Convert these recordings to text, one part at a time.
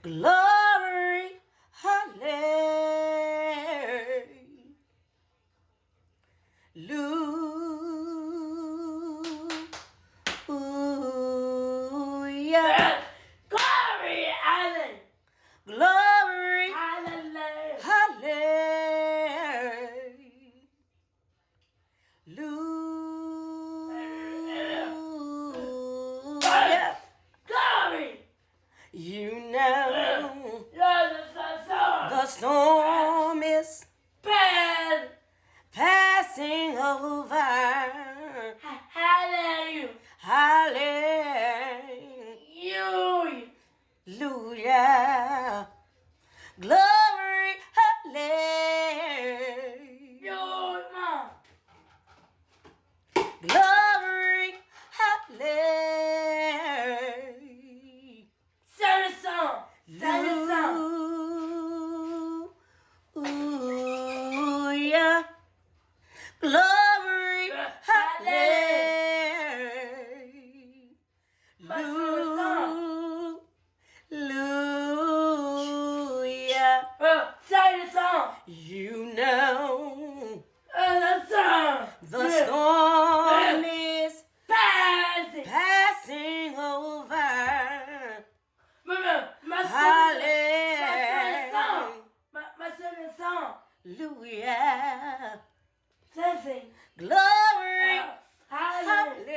Glory, hallelujah. Glory, hallelujah. Glory, Hallelujah. hallelujah. Glory. You know the The storm is Pen. passing over. Hallelujah. Hallelujah. Glory, hallelujah. Glory, hallelujah. Sing a song. Sing a song. Hallelujah. Glory, hallelujah. Sing a song. You know The song. the storm is Passing. passing over. My son is song. Hallelujah. Sing. Glory, hallelujah.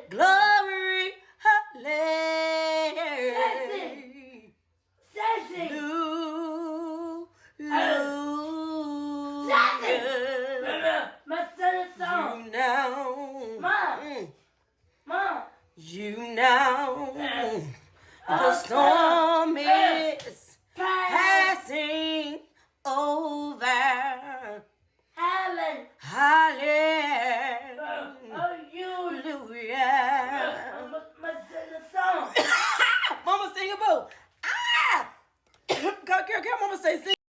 Glory, hallelujah. My son is song. Mom. You know the storm is passing over. Hallelujah. Hallelujah.